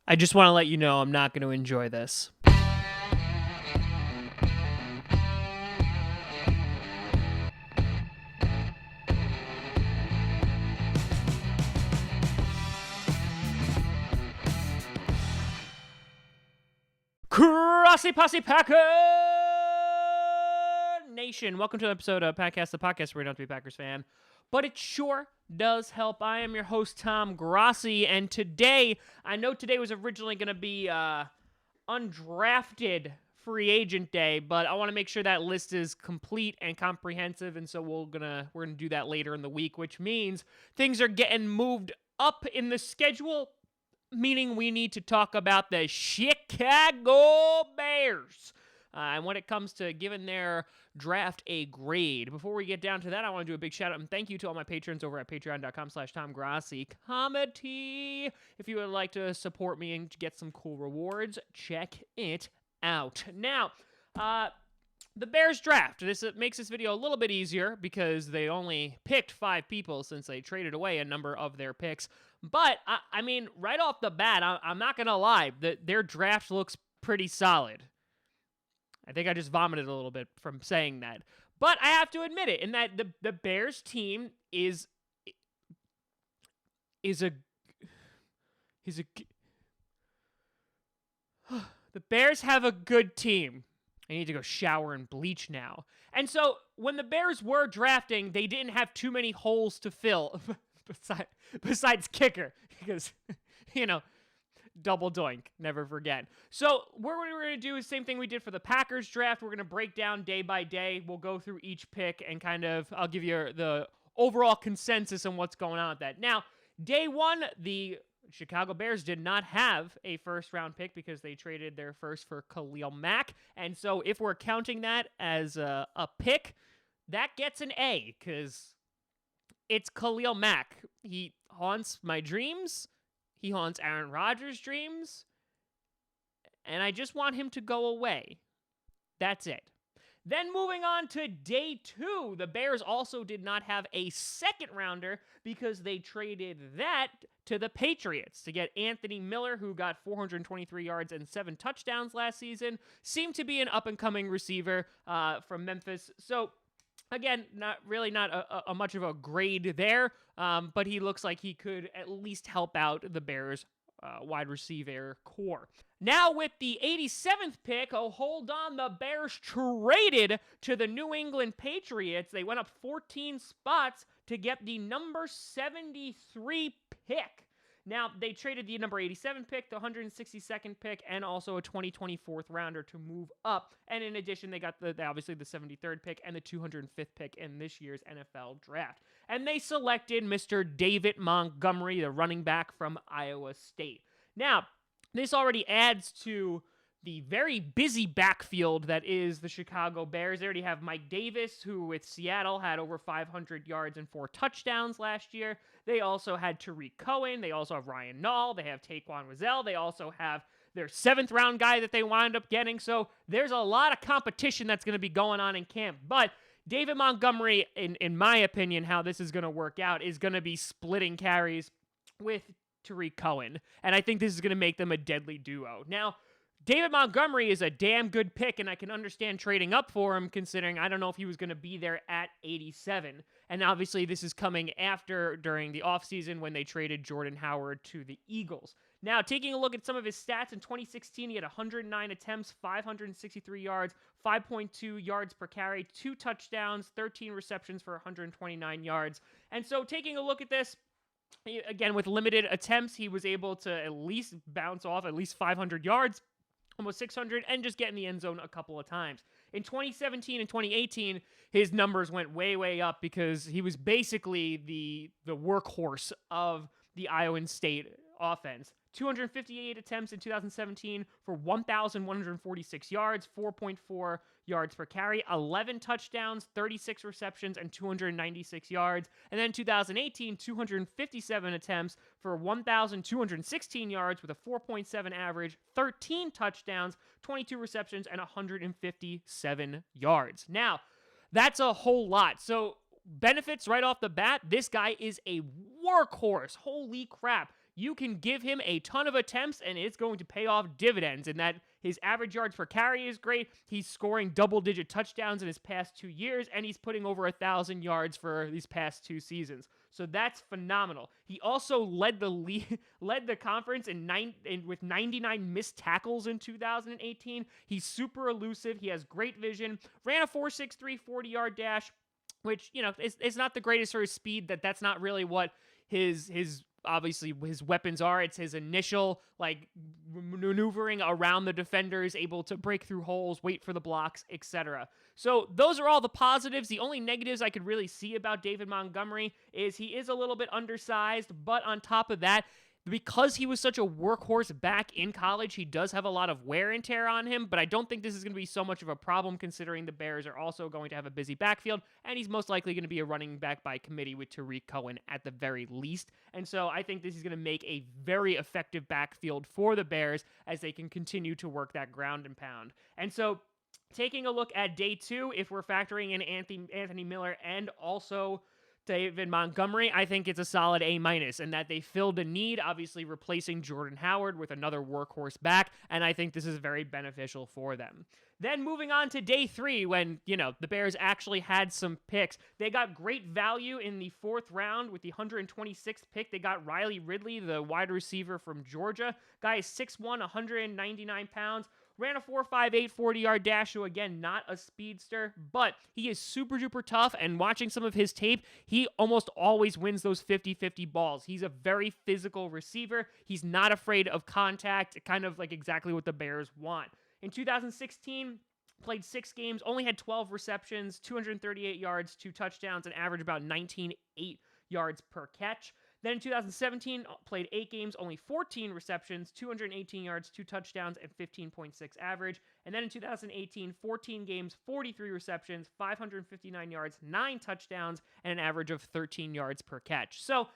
I just want to let you know I'm not going to enjoy this. Grossi Posse Packer Nation. Welcome to an episode of Podcast, the podcast where you don't have to be a Packers fan, but it sure does help. I am your host, Tom Grossi, and today, I know today was originally going to be undrafted free agent day, but I want to make sure that list is complete and comprehensive, and so we're gonna do that later in the week, which means things are getting moved up in the schedule, meaning we need to talk about the Chicago Bears. And when it comes to giving their draft a grade. Before we get down to that, I want to do a big shout out and thank you to all my patrons over at patreon.com/TomGrossi. If you would like to support me and get some cool rewards, check it out. Now, the Bears draft. This makes this video a little bit easier because they only picked 5 people since they traded away a number of their picks. But, I mean, right off the bat, I'm not going to lie, their draft looks pretty solid. I think I just vomited a little bit from saying that. But I have to admit it, in that the Bears team is the Bears have a good team. I need to go shower and bleach now. And so, when the Bears were drafting, they didn't have too many holes to fill, besides kicker, because, double doink, never forget. So, what we're going to do is the same thing we did for the Packers draft. We're going to break down day by day. We'll go through each pick and I'll give you the overall consensus on what's going on with that. Now, day one, the Chicago Bears did not have a first-round pick because they traded their first for Khalil Mack. And so if we're counting that as a pick, that gets an A because it's Khalil Mack. He haunts my dreams. He haunts Aaron Rodgers' dreams. And I just want him to go away. That's it. Then moving on to day 2, the Bears also did not have a second rounder because they traded that to the Patriots to get Anthony Miller, who got 423 yards and 7 touchdowns last season. Seemed to be an up-and-coming receiver from Memphis. So, again, not a much of a grade there, but he looks like he could at least help out the Bears wide receiver core. Now with the 87th pick, hold on, the Bears traded to the New England Patriots. They went up 14 spots to get the number 73 pick. Now, they traded the number 87 pick, the 162nd pick, and also a 2024 rounder to move up. And in addition, they got obviously the 73rd pick and the 205th pick in this year's NFL draft. And they selected Mr. David Montgomery, the running back from Iowa State. Now, this already adds to the very busy backfield that is the Chicago Bears. They already have Mike Davis, who with Seattle had over 500 yards and 4 touchdowns last year. They also had Tariq Cohen. They also have Ryan Nall. They have Taquan Wazzell. They also have their 7th round guy that they wound up getting. So there's a lot of competition that's going to be going on in camp. But David Montgomery, in my opinion, how this is going to work out is going to be splitting carries with Tariq Cohen. And I think this is going to make them a deadly duo. Now, David Montgomery is a damn good pick, and I can understand trading up for him, considering I don't know if he was going to be there at 87. And obviously, this is coming during the offseason when they traded Jordan Howard to the Eagles. Now, taking a look at some of his stats, in 2016, he had 109 attempts, 563 yards, 5.2 yards per carry, 2 touchdowns, 13 receptions for 129 yards. And so, taking a look at this, again, with limited attempts, he was able to at least bounce off at least 500 yards. Almost 600, and just get in the end zone a couple of times. In 2017 and 2018, his numbers went way, way up because he was basically the workhorse of the Iowa State offense. 258 attempts in 2017 for 1,146 yards, 4.4 yards per carry, 11 touchdowns, 36 receptions, and 296 yards. And then 2018, 257 attempts for 1,216 yards with a 4.7 average, 13 touchdowns, 22 receptions, and 157 yards. Now, that's a whole lot. So, benefits right off the bat, this guy is a workhorse. Holy crap. you can give him a ton of attempts and it's going to pay off dividends, in that his average yards per carry is great. He's scoring double-digit touchdowns in his past 2 years, and he's putting over 1,000 yards for these past 2 seasons. So that's phenomenal. He also led the conference with 99 missed tackles in 2018. He's super elusive. He has great vision. Ran a 4.63 40-yard dash, which, it's not the greatest for his speed. That's not really what his obviously his weapons are. It's his initial maneuvering around the defenders, able to break through holes, wait for the blocks, etc. So those are all the positives. The only negatives I could really see about David Montgomery is he is a little bit undersized, but on top of that, because he was such a workhorse back in college, he does have a lot of wear and tear on him, but I don't think this is going to be so much of a problem, considering the Bears are also going to have a busy backfield, and he's most likely going to be a running back by committee with Tariq Cohen at the very least. And so I think this is going to make a very effective backfield for the Bears as they can continue to work that ground and pound. And so taking a look at day 2, if we're factoring in Anthony Miller and also David Montgomery, I think it's a solid A-, and that they filled a need, obviously replacing Jordan Howard with another workhorse back, and I think this is very beneficial for them. Then moving on to day 3, when, the Bears actually had some picks. They got great value in the 4th round with the 126th pick. They got Ridley, the wide receiver from Georgia. Guy is 6'1", 199 pounds. Ran a 4.58 40-yard dash, so again, not a speedster, but he is super duper tough, and watching some of his tape, he almost always wins those 50-50 balls. He's a very physical receiver. He's not afraid of contact, kind of like exactly what the Bears want. In 2016, played 6 games, only had 12 receptions, 238 yards, 2 touchdowns, and averaged about 19.8 yards per catch. Then in 2017, played 8 games, only 14 receptions, 218 yards, 2 touchdowns, and 15.6 average. And then in 2018, 14 games, 43 receptions, 559 yards, 9 touchdowns, and an average of 13 yards per catch. So,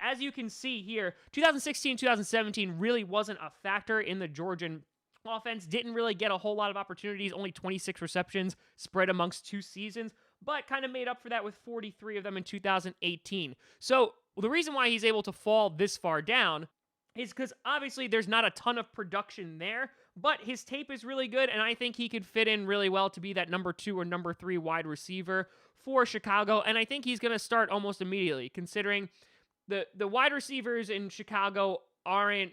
as you can see here, 2016-2017 really wasn't a factor in the Georgian offense. Didn't really get a whole lot of opportunities, only 26 receptions spread amongst 2 seasons, but kind of made up for that with 43 of them in 2018. So, the reason why he's able to fall this far down is because obviously there's not a ton of production there, but his tape is really good, and I think he could fit in really well to be that number 2 or number 3 wide receiver for Chicago, and I think he's going to start almost immediately, considering the wide receivers in Chicago aren't,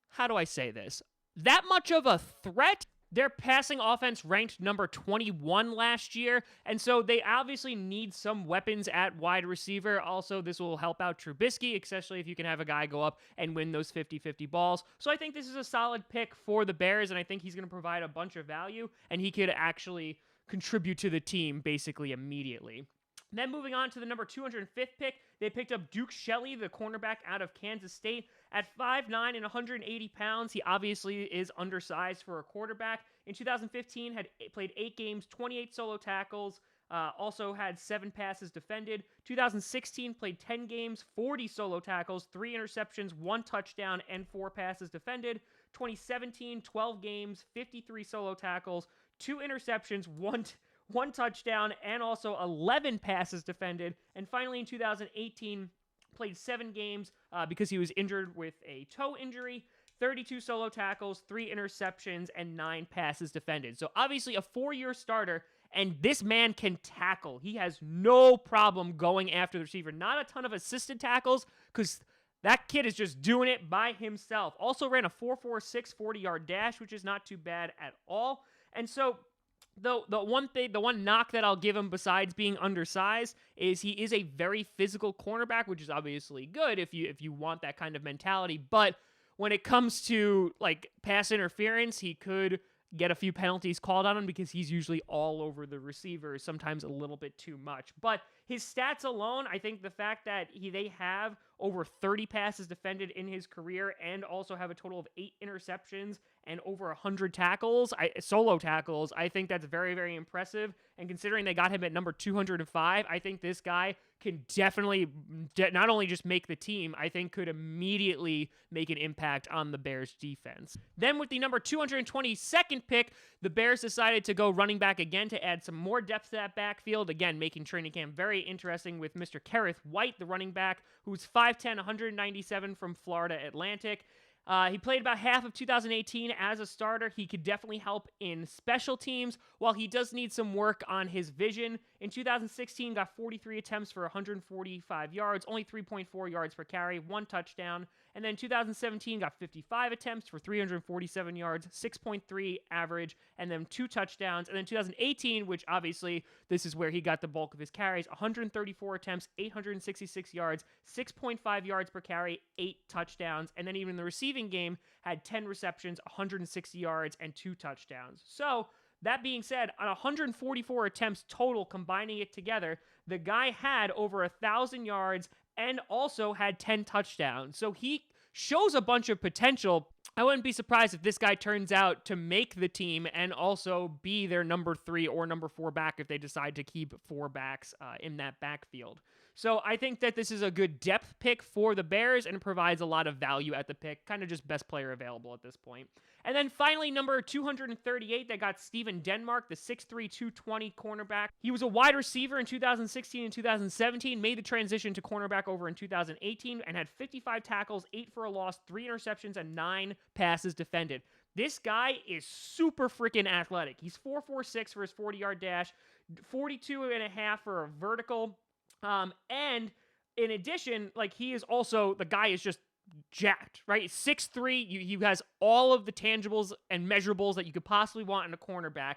how do I say this, that much of a threat. Their passing offense ranked number 21 last year, and so they obviously need some weapons at wide receiver. Also, this will help out Trubisky, especially if you can have a guy go up and win those 50-50 balls. So I think this is a solid pick for the Bears, and I think he's going to provide a bunch of value, and he could actually contribute to the team basically immediately. Then moving on to the number 205th pick, they picked up Duke Shelly, the cornerback out of Kansas State. At 5'9" and 180 pounds, he obviously is undersized for a quarterback. In 2015, had played 8 games, 28 solo tackles, also had 7 passes defended. 2016, played 10 games, 40 solo tackles, 3 interceptions, 1 touchdown, and 4 passes defended. 2017, 12 games, 53 solo tackles, 2 interceptions, 1 touchdown, and also 11 passes defended. And finally, in 2018, played 7 games because he was injured with a toe injury, 32 solo tackles, 3 interceptions, and 9 passes defended. So obviously a 4-year starter, and this man can tackle. He has no problem going after the receiver. Not a ton of assisted tackles, because that kid is just doing it by himself. Also ran a 4.46 40-yard dash, which is not too bad at all. And so the one knock that I'll give him besides being undersized is he is a very physical cornerback, which is obviously good if you want that kind of mentality. But when it comes to pass interference, he could get a few penalties called on him because he's usually all over the receiver, sometimes a little bit too much. But his stats alone, I think the fact that they have over 30 passes defended in his career and also have a total of 8 interceptions and over 100 tackles, solo tackles, I think that's very, very impressive. And considering they got him at number 205, I think this guy can definitely not only just make the team, I think could immediately make an impact on the Bears defense. Then with the number 222nd pick, the Bears decided to go running back again to add some more depth to that backfield. Again, making training camp very interesting with Mr. Careth White, the running back, who's 5'10", 197 from Florida Atlantic. He played about half of 2018 as a starter. He could definitely help in special teams, while he does need some work on his vision. In 2016, got 43 attempts for 145 yards, only 3.4 yards per carry, 1 touchdown. And then 2017, got 55 attempts for 347 yards, 6.3 average, and then 2 touchdowns. And then 2018, which obviously this is where he got the bulk of his carries, 134 attempts, 866 yards, 6.5 yards per carry, 8 touchdowns. And then even the receiving game had 10 receptions, 160 yards, and 2 touchdowns. So that being said, on 144 attempts total, combining it together, the guy had over 1,000 yards and also had 10 touchdowns. So he shows a bunch of potential. I wouldn't be surprised if this guy turns out to make the team and also be their number 3 or number 4 back if they decide to keep 4 backs in that backfield. So I think that this is a good depth pick for the Bears and provides a lot of value at the pick, kind of just best player available at this point. And then finally, number 238, they got Steven Denmark, the 6'3", 220 cornerback. He was a wide receiver in 2016 and 2017, made the transition to cornerback over in 2018, and had 55 tackles, 8 for a loss, 3 interceptions, and 9 passes defended. This guy is super freaking athletic. He's 4.46 for his 40-yard dash, 42.5 for a vertical. And in addition, like, he is also, the guy is just jacked, right? 6'3", he has all of the tangibles and measurables that you could possibly want in a cornerback,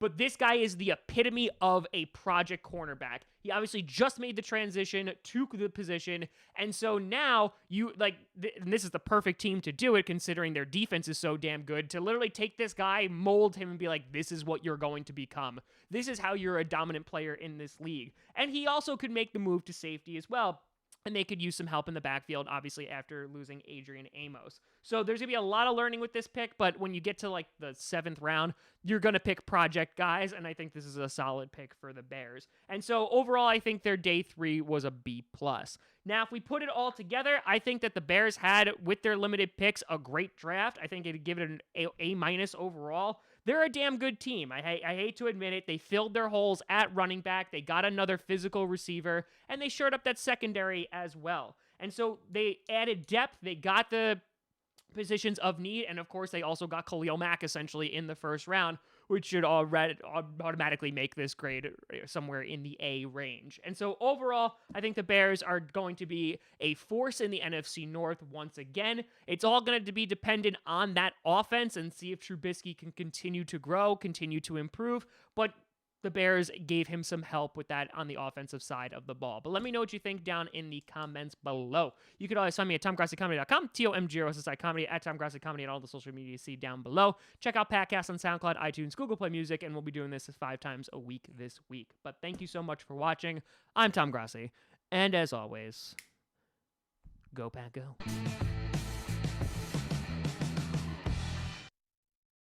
but this guy is the epitome of a project cornerback. He obviously just made the transition to the position, and so now you, like, and this is the perfect team to do it, considering their defense is so damn good, to literally take this guy, mold him, and be like, this is what you're going to become. This is how you're a dominant player in this league. And he also could make the move to safety as well, and they could use some help in the backfield, obviously, after losing Adrian Amos. So there's going to be a lot of learning with this pick, but when you get to, like, the 7th round, you're going to pick project guys, and I think this is a solid pick for the Bears. And so overall, I think their day 3 was a B+. Now, if we put it all together, I think that the Bears had, with their limited picks, a great draft. I think it'd give it an A- overall. They're a damn good team. I hate to admit it. They filled their holes at running back. They got another physical receiver, and they shored up that secondary as well. And so they added depth. They got the positions of need, and of course, they also got Khalil Mack essentially in the first round, which should automatically make this grade somewhere in the A range. And so overall, I think the Bears are going to be a force in the NFC North once again. It's all going to be dependent on that offense and see if Trubisky can continue to grow, continue to improve, but the Bears gave him some help with that on the offensive side of the ball. But let me know what you think down in the comments below. You can always find me at TomGrossiComedy.com, TomGrossI Comedy, at TomGrossiComedy, and all the social media you see down below. Check out podcasts on SoundCloud, iTunes, Google Play Music, and we'll be doing this 5 times a week this week. But thank you so much for watching. I'm Tom Grossi, and as always, go Pack Go.